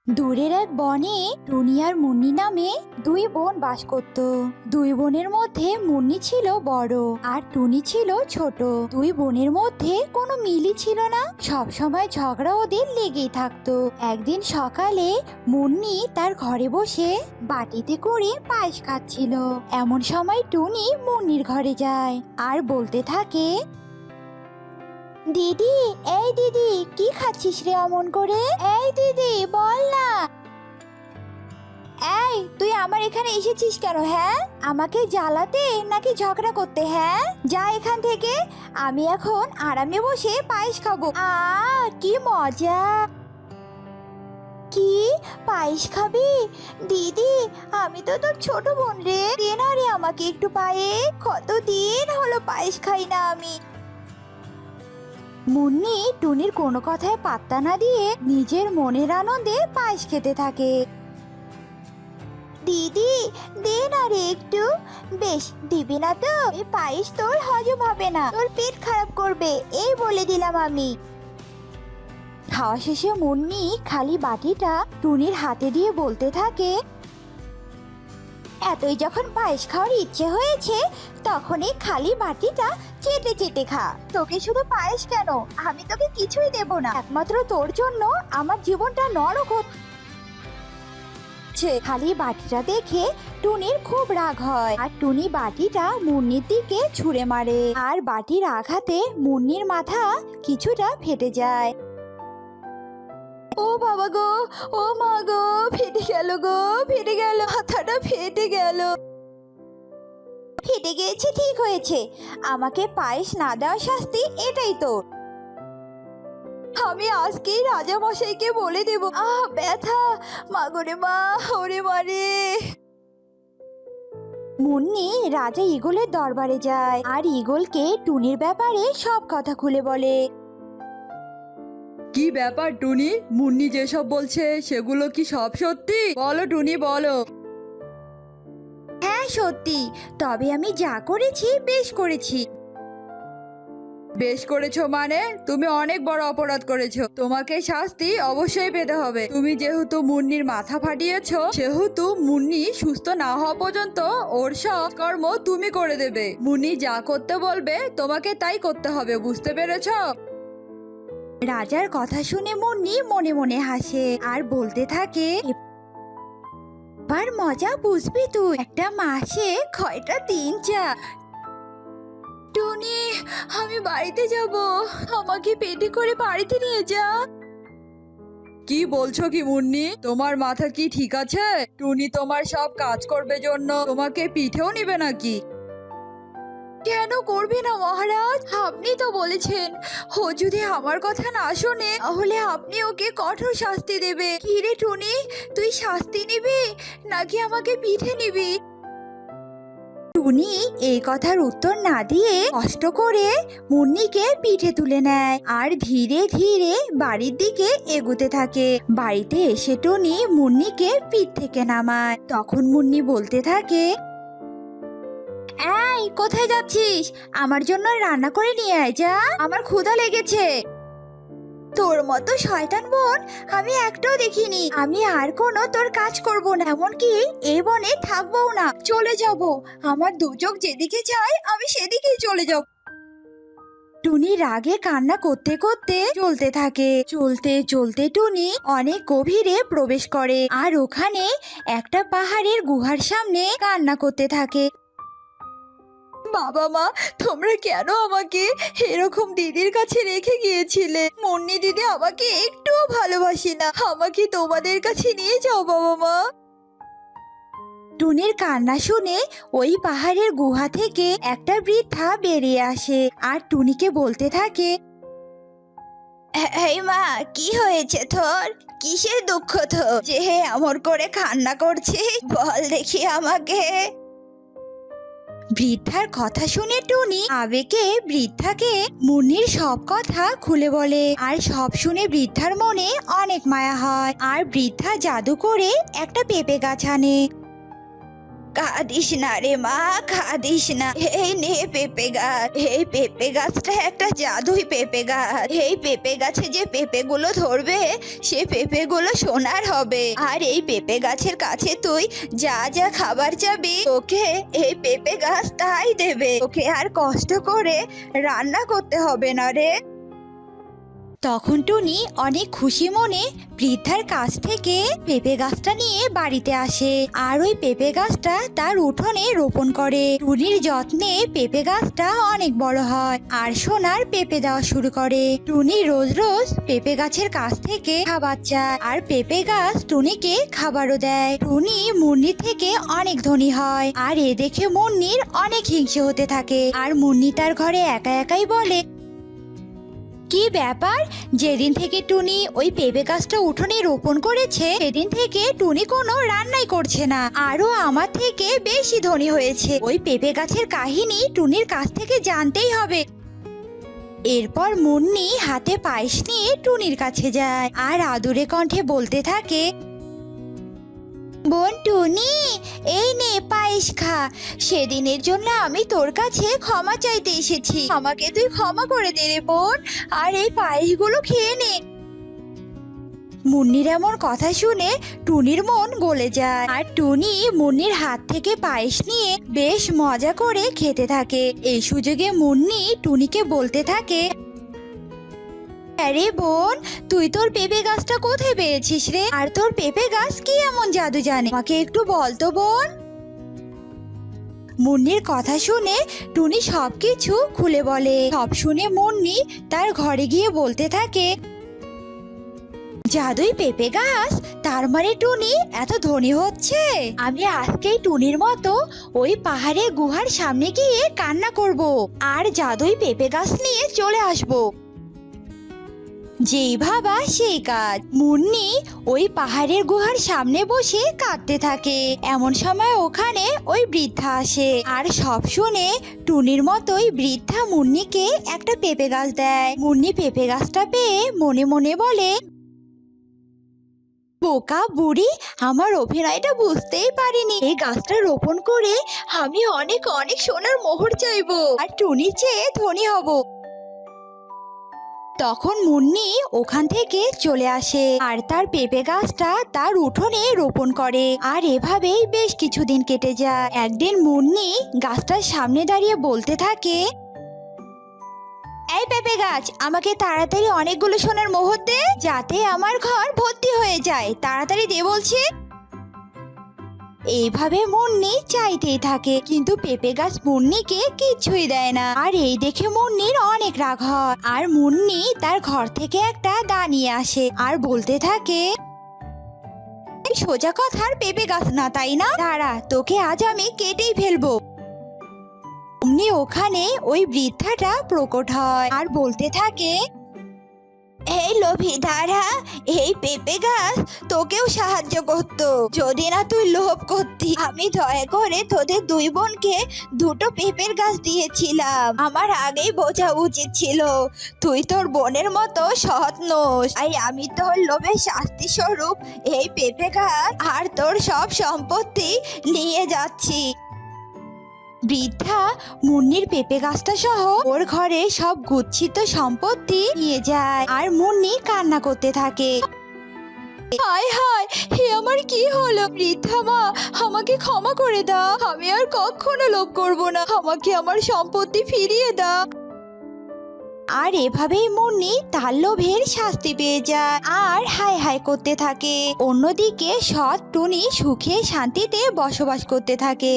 দূরের এক বনে টুনি আর মুন্নি নামে দুই বোন বাস করত। দুই বোনের মধ্যে মুন্নি ছিল বড় আর টুনি ছিল ছোট। দুই বোনের মধ্যে কোনো মিলই ছিল না, সব সময় ঝগড়া ওদের লেগেই থাকতো। একদিন সকালে মুন্নি তার ঘরে বসে বাটিতে করে পায়েস খাচ্ছিল। এমন সময় টুনি মুন্নির ঘরে যায় আর বলতে থাকে, দিদি, এই দিদি, কি খাচ্ছিস রে অমন করে? এই দিদি, বল না। এই, তুই আমার এখানে এসেছিস কেন? হ্যাঁ, আমাকে জ্বালাতে নাকি ঝগড়া করতে? হ্যাঁ, যা এখান থেকে। আমি এখন আরামে বসে পায়েস খাবো। কি মজা! কি পায়েস খাবি? দিদি, আমি তো তোর ছোট বোন রে, দে না রে আমাকে একটু পায়েস। কতদিন হলো পায়েস খাই না আমি। মুন্নি টুনির কোনো কথায় পাত্তা না দিয়ে নিজের মনের আনন্দে পায়েস খেতে থাকে। দিদি, দে না রে একটু। বেশ, দিবি না তো? এই পায়েস তোর হজম হবে না, তোর পেট খারাপ করবে, এই বলে দিলাম আমি। খাওয়া শেষে মুন্নি খালি বাটিটা টুনির হাতে দিয়ে বলতে থাকে, এতই যখন পায়েস খাওয়ার ইচ্ছে হয়েছে, তখন এই খালি বাটিটা চেটে চেটে খা। তোকে শুধু পায়েস কেন, আমি তোকে কিছুই দেব না। একমাত্র তোর জন্য আমার জীবনটা নরক হচ্ছে। খালি বাটিটা দেখে টুনির খুব রাগ হয় আর টুনি বাটিটা মুন্নির দিকে ছুঁড়ে মারে আর বাটির আঘাতে মুন্নির মাথা কিছুটা ফেটে যায়। ও বাবা গো, ও মা গো, ফেটে গেল গো, ফেটে গেল, মাথাটা ফেটে গেল। ফেটে গিয়েছে, ঠিক হয়েছে। আমাকে পায়েস না দেওয়ার শাস্তি এটাই তো। আমি আজকেই রাজা মশাইকে বলে দেব। ব্যথা, মাগরে মা, ওরে মারে। মুন্নি রাজা ঈগলের দরবারে যায় আর ঈগলকে টুনির ব্যাপারে সব কথা খুলে বলে। কি ব্যাপার টুনি, মুন্নি যেসব বলছে সেগুলো কি সব সত্যি? বলো টুনি, বলো। হ্যাঁ সত্যি, তবে আমি যা করেছি বেশ করেছি। বেশ করেছো মানে? তুমি অনেক বড় অপরাধ করেছো, তোমাকে শাস্তি অবশ্যই পেতে হবে। তুমি যেহেতু মুন্নির মাথা ফাটিয়েছো, সেহেতু মুন্নি সুস্থ না হওয়া পর্যন্ত ওর সব কর্ম তুমি করে দেবে। মুন্নি যা করতে বলবে তোমাকে তাই করতে হবে, বুঝতে পেরেছো? রাজার কথা শুনে মুন্নি মনে মনে হাসে আর বলতে থাকে, এবার মজা বুঝবি তুই। একটা মাসে কয়টা দিন যা। টুনি, আমি বাড়িতে যাব, আমাকে পেটে করে বাড়িতে নিয়ে যা। কি বলছো কি মুন্নি, তোমার মাথা কি ঠিক আছে? টুনি তোমার সব কাজ করবে জন্য তোমাকে পিঠেও নিবে নাকি? কেন করবে না মহারাজ? আপনি তো বলেছেন ও যদি আমার কথা না শোনে তাহলে আপনি ওকে কঠোর শাস্তি দেবে। কি রে টুনি, তুই শাস্তি নিবি নাকি আমাকে পিঠে নিবি? টুনি এই কথার উত্তর না দিয়ে কষ্ট করে মুন্নিকে পিঠে তুলে নেয় আর ধীরে ধীরে বাড়ির দিকে এগোতে থাকে। বাড়িতে এসে টুনি মুন্নিকে পিঠ থেকে নামায়। তখন মুন্নি বলতে থাকে, এই কোথায় যাচ্ছিস? আমার জন্য রান্না করে নিয়ে আয় যা, আমার ক্ষুধা লেগেছে। তোর মতো শয়তান বোন আমি একটাও দেখিনি। আমি আর কোনো তোর কাজ করব না, এমনকি এই বনে থাকবো না, চলে যাব। আমার দু চোখ যেদিকে চায় আমি সেদিকেই চলে যাব। টুনি রাগে কান্না করতে করতে চলতে থাকে। চলতে চলতে টুনি অনেক গভীরে প্রবেশ করে আর ওখানে একটা পাহাড়ের গুহার সামনে কান্না করতে থাকে। বাবা মা, তোমরা কেন আমাকে এরকম দিদির কাছে রেখে গিয়েছিলে? মুন্নি দিদি আমাকে একটুও ভালোবাসে না, আমাকে তোমাদের কাছে নিয়ে যাও বাবা মা। টুনির কান্না শুনে ওই পাহাড়ের গুহা থেকে একটা বৃদ্ধা বেরিয়ে আসে আর টুনিকে বলতে থাকে, এই মা, কি হয়েছে তোর? কিসের দুঃখ তো যে এমন করে কান্না করছিস? বল দেখি আমাকে। বৃদ্ধার কথা শুনে টুনি আবেগে বৃদ্ধাকে মুন্নির সব কথা খুলে বলে আর সব শুনে বৃদ্ধার মনে অনেক মায়া হয় আর বৃদ্ধা জাদু করে একটা পেঁপে গাছ আনে। কাঁদিস না রে মা, কাঁদিস না। এই নে পেঁপে গাছ। এই পেঁপে গাছটা একটা জাদুই পেঁপে গাছ। এই পেঁপে গাছে যে পেঁপেগুলো ধরবে সে পেঁপেগুলো সোনার হবে। আর এই পেঁপে গাছের কাছে তুই যা যা খাবার চাবি তোকে এই পেঁপে গাছ তাই দেবে। তোকে আর কষ্ট করে রান্না করতে হবে না রে। তখন টুনি অনেক খুশি মনে বৃদ্ধার কাছ থেকে পেঁপে গাছটা নিয়ে বাড়িতে আসে আর ওই পেঁপে গাছটা তার উঠোনে রোপণ করে। টুনির যত্নে পেঁপে গাছটা অনেক বড় হয় আর সোনার পেঁপে দেওয়া শুরু করে। টুনি রোজ রোজ পেঁপে গাছের কাছ থেকে খাবার চায় আর পেঁপে গাছ টুনিকে খাবারও দেয়। টুনি মুন্নির থেকে অনেক ধনী হয় আর এ দেখে মুন্নির অনেক হিংসে হতে থাকে আর মুন্নি তার ঘরে একা একাই বলে, কি ব্যাপার, যেদিন থেকে টুনি ওই পেঁপে গাছটা উঠোনে রোপণ করেছে সেদিন থেকে টুনি কোনো রান্নাই করছে না, আরো আমার থেকে বেশি ধনী হয়েছে। ওই পেঁপে গাছের কাহিনী টুনির কাছ থেকে জানতেই হবে। এরপর মুন্নি হাতে পায়েস নিয়ে টুনির কাছে যায় আর আদুরে কণ্ঠে বলতে থাকে, বোন টুনি, এই নে পায়েস খা। সেদিনের জন্য আমি তোর কাছে ক্ষমা চাইতে এসেছি, আমাকে তুই ক্ষমা করে দে রে বোন, আর এই পায়েসগুলো খেয়ে নে। মুন্নির এমন কথা শুনে টুনির মন গলে যায় আর টুনি মুন্নির হাত থেকে পায়েস নিয়ে বেশ মজা করে খেতে থাকে। এই সুযোগে মুন্নি টুনিকে বলতে থাকে, আরে বোন, তুই তোর পেঁপে গাছটা কোথায় পেয়েছিস রে? আর তোর পেঁপে গাছ কি এমন জাদু জানে, আমাকে একটু বল তো বোন। মুন্নির কথা শুনে টুনি সবকিছু খুলে বলে। সব শুনে মুন্নি তার ঘরে গিয়ে বলতে থাকে, জাদুই পেঁপে গাছ, তার মানে টুনি এত ধনী হচ্ছে। আমি আজকেই টুনির মতো ওই পাহাড়ে গুহার সামনে গিয়ে কান্না করব আর জাদুই পেঁপে গাছ নিয়ে চলে আসব। যেই ভাবা সেই কাজ। মুন্নি ওই পাহাড়ের গুহার সামনে বসে কাঁদতে থাকে। এমন সময় ওখানে ওই বৃদ্ধা আসে আর সব শুনে টুনির মতোই বৃদ্ধা মুন্নিকে একটা পেঁপে গাছ দেয়। মুন্নি পেঁপে গাছটা পেয়ে মনে মনে বলে, বোকা বুড়ি, আমার অভিনয়টা বুঝতেই পারিনি। এই গাছটা রোপণ করে আমি অনেক অনেক সোনার মোহর চাইবো আর টুনির চেয়ে ধনী হব। তখন মুন্নি ওখান থেকে চলে আসে আর তার পেঁপে গাছটা তার উঠোনে রোপণ করে আর এভাবেই বেশ কিছুদিন কেটে যায়। একদিন মুন্নি গাছটার সামনে দাঁড়িয়ে বলতে থাকে, এই পেঁপে গাছ, আমাকে তাড়াতাড়ি অনেকগুলো সোনার মোহর দে, যাতে আমার ঘর ভর্তি হয়ে যায়, তাড়াতাড়ি দে বলছে। এইভাবে মুন্নি চাইতেই থাকে কিন্তু পেঁপে গাছ মুন্নিকে কিছুই দেয় না আর এই দেখে মুন্নির অনেক রাগ হয় আর মুন্নি তার ঘর থেকে একটা দা নিয়ে আসে আর বলতে থাকে, সোজা কথার পেঁপে গাছ না তাই না, দাঁড়া, তোকে আজ আমি কেটেই ফেলবো। অমনি ওখানে ওই বৃদ্ধাটা প্রকট হয় আর বলতে থাকে, এই লোভী দাঁড়া, এই পেঁপে গাছ তোকেও সাহায্য করতো যদি না তুই লোভ করতি। আমি দয়া করে তোদের দুই বোনকে দুটো পেঁপের গাছ দিয়েছিলাম। আমার আগেই বোঝা উচিত ছিল তুই তোর বোনের মতো সৎ নোস। আমি তোর লোভের শাস্তি স্বরূপ এই পেঁপে গাছ আর তোর সব সম্পত্তি নিয়ে যাচ্ছি। বৃদ্ধা মুন্নির পেঁপে গাছটা সহ ওর ঘরে সব গুচ্ছিত সম্পত্তি নিয়ে যায় আর মুন্নি কান্না করতে থাকে। হায় হায়, হে আমার কি হলো? বৃদ্ধা মা, আমাকে ক্ষমা করে দাও, আমি আর কখনো লোভ করব না, আমাকে আমার সম্পত্তি ফিরিয়ে দাও। আর এভাবেই মুন্নি তার লোভের শাস্তি পেয়ে যায় আর হায় হায় করতে থাকে। অন্যদিকে সৎ টুনি সুখে শান্তিতে বসবাস করতে থাকে।